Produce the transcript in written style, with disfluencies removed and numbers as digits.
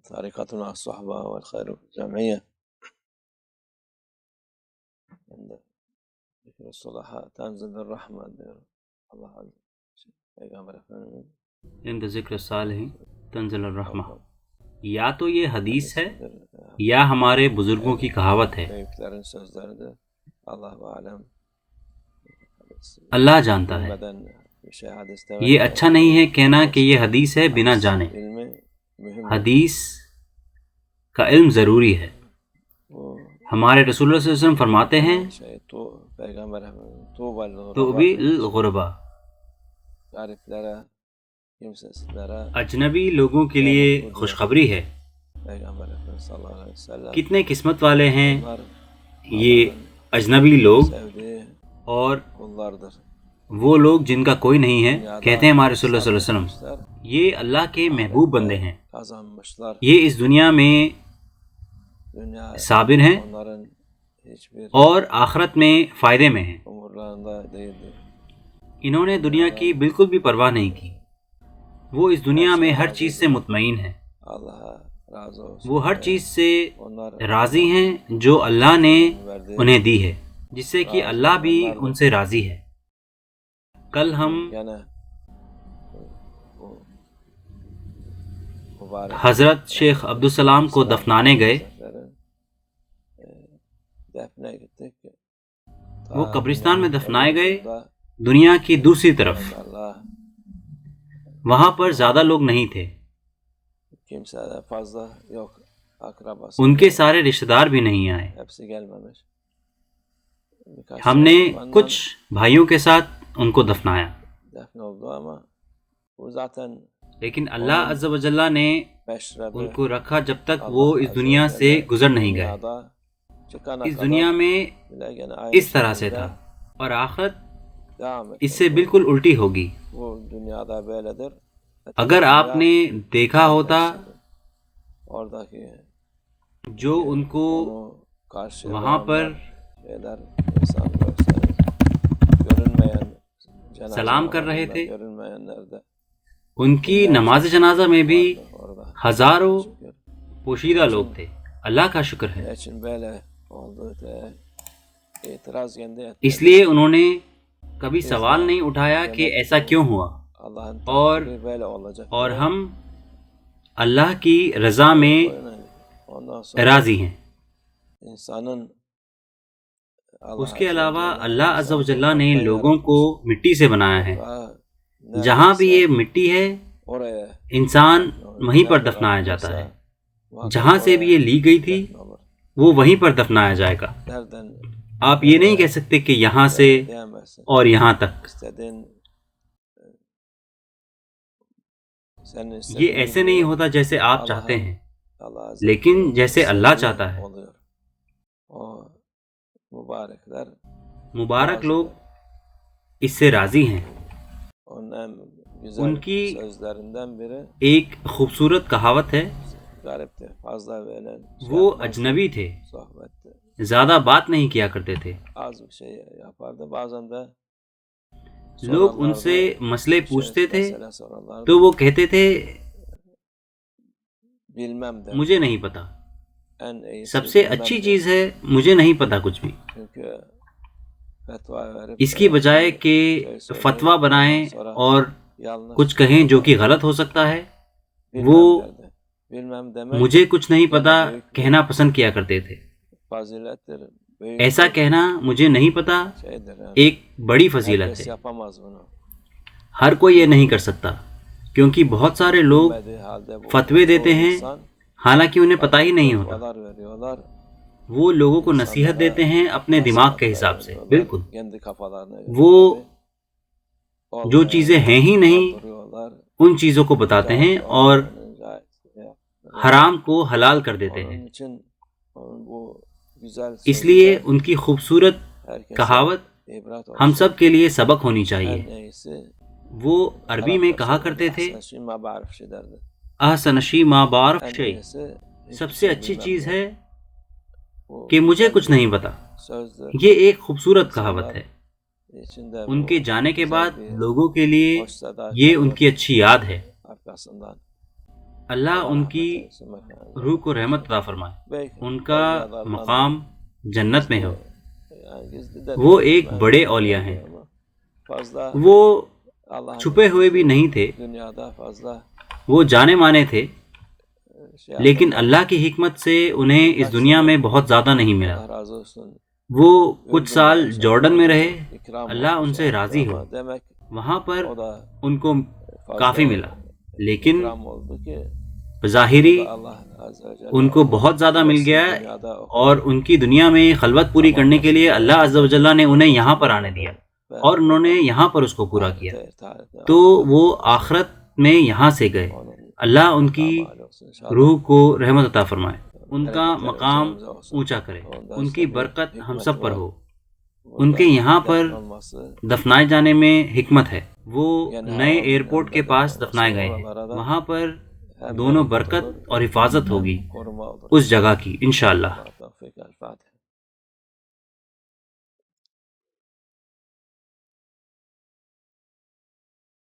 طريقتنا الصحبة والخير الجمعية عند ذكر الصلحاء تنزل الرحمة الله عز وجل عند ذکر الصالحین تنزل الرحمہ. یا تو یہ حدیث ہے یا ہمارے بزرگوں کی کہاوت ہے. اللہ جانتا ہے. یہ اچھا نہیں ہے کہنا کہ یہ حدیث ہے بنا جانے. حدیث کا علم ضروری ہے. ہمارے رسول اللہ صلی اللہ علیہ وسلم فرماتے ہیں طوبی للغرباء، اجنبی لوگوں کے لیے خوشخبری ہے. کتنے قسمت والے ہیں یہ اجنبی لوگ اور وہ لوگ جن کا کوئی نہیں ہے. کہتے ہیں ہمارے رسول اللہ صلی اللہ علیہ وسلم یہ اللہ کے محبوب بندے ہیں. یہ اس دنیا میں صابر ہیں اور آخرت میں فائدے میں ہیں. انہوں نے دنیا کی بالکل بھی پرواہ نہیں کی. وہ اس دنیا میں ہر چیز سے مطمئن ہیں. وہ ہر چیز سے راضی ہیں جو اللہ نے انہیں دی ہے، جس سے کہ اللہ بھی ان سے راضی ہے. کل ہم حضرت شیخ عبدالسلام کو دفنانے گئے. وہ قبرستان میں دفنائے گئے دنیا کی دوسری طرف. وہاں پر زیادہ لوگ نہیں تھے. ان کے سارے رشتہ دار بھی نہیں آئے. ہم نے کچھ بھائیوں کے ساتھ ان کو دفنایا، لیکن اللہ عز و جل نے ان کو رکھا جب تک وہ اس دنیا سے گزر نہیں گئے. اس دنیا میں اس طرح سے تھا اور آخرت اس سے بالکل الٹی ہوگی. اگر آپ نے دیکھا ہوتا جو ان کو وہاں پر سلام کر رہے تھے، ان کی نماز جنازہ میں بھی ہزاروں پوشیدہ لوگ تھے. اللہ کا شکر ہے. اس لیے انہوں نے کبھی سوال نہیں اٹھایا کہ ایسا کیوں ہوا، اور ہم اللہ کی رضا میں راضی ہیں. اس کے علاوہ اللہ عز و جل نے لوگوں کو مٹی سے بنایا ہے. جہاں بھی یہ مٹی ہے انسان وہیں پر دفنایا جاتا ہے. جہاں سے بھی یہ لی گئی تھی وہ وہیں پر دفنایا جائے گا. آپ یہ نہیں کہہ سکتے کہ یہاں سے اور یہاں تک. یہ ایسے نہیں ہوتا جیسے آپ چاہتے ہیں، لیکن جیسے اللہ چاہتا ہے. مبارک لوگ اس سے راضی ہیں. ان کی ایک خوبصورت کہاوت ہے. وہ اجنبی تھے، زیادہ بات نہیں کیا کرتے تھے. لوگ ان سے مسئلے پوچھتے تھے تو وہ کہتے تھے مجھے نہیں پتا. سب سے اچھی چیز ہے مجھے نہیں پتا کچھ بھی. اس کی بجائے کہ فتویٰ بنائیں اور کچھ کہیں جو کہ غلط ہو سکتا ہے، وہ مجھے کچھ نہیں پتا کہنا پسند کیا کرتے تھے. ایسا کہنا مجھے نہیں پتا ایک بڑی فضیلت ہے. ہر کوئی یہ نہیں کر سکتا، کیونکہ بہت سارے لوگ فتوے دیتے ہیں حالانکہ انہیں پتہ ہی نہیں ہوتا. وہ لوگوں کو نصیحت دیتے ہیں اپنے دماغ کے حساب سے. بالکل وہ جو چیزیں ہیں ہی نہیں ان چیزوں کو بتاتے ہیں اور حرام کو حلال کر دیتے ہیں. اس لیے ان کی خوبصورت کہاوت ہم سب کے لیے سبق ہونی چاہیے. وہ عربی میں کہا کرتے تھے احسن شی ما بعرف شی، سب سے اچھی چیز ہے کہ مجھے کچھ نہیں پتا. یہ ایک خوبصورت کہاوت ہے. ان کے جانے کے بعد لوگوں کے لیے یہ ان کی اچھی یاد ہے. اللہ ان کی روح کو رحمت عطا فرمائے، ان کا مقام جنت میں ہو۔ وہ ایک بڑے اولیاء ہیں، وہ چھپے ہوئے بھی نہیں تھے، وہ جانے مانے تھے، لیکن اللہ کی حکمت سے انہیں اس دنیا میں بہت زیادہ نہیں ملا۔ وہ کچھ سال جارڈن میں رہے، اللہ ان سے راضی ہو، وہاں پر ان کو کافی ملا، لیکن بظاہری ان کو بہت زیادہ مل گیا، اور ان کی دنیا میں خلوت پوری کرنے کے لیے اللہ عز و جل نے انہیں یہاں پر آنے دیا اور انہوں نے یہاں پر اس کو پورا کیا، تو وہ آخرت میں یہاں سے گئے۔ اللہ ان کی روح کو رحمت عطا فرمائے، ان کا مقام اونچا کرے، ان کی برکت ہم سب پر ہو۔ ان کے یہاں پر دفنائے جانے میں حکمت ہے، وہ نئے ایئرپورٹ کے پاس دفنائے گئے ہیں، وہاں پر دونوں برکت اور حفاظت ہوگی اس جگہ کی انشاءاللہ۔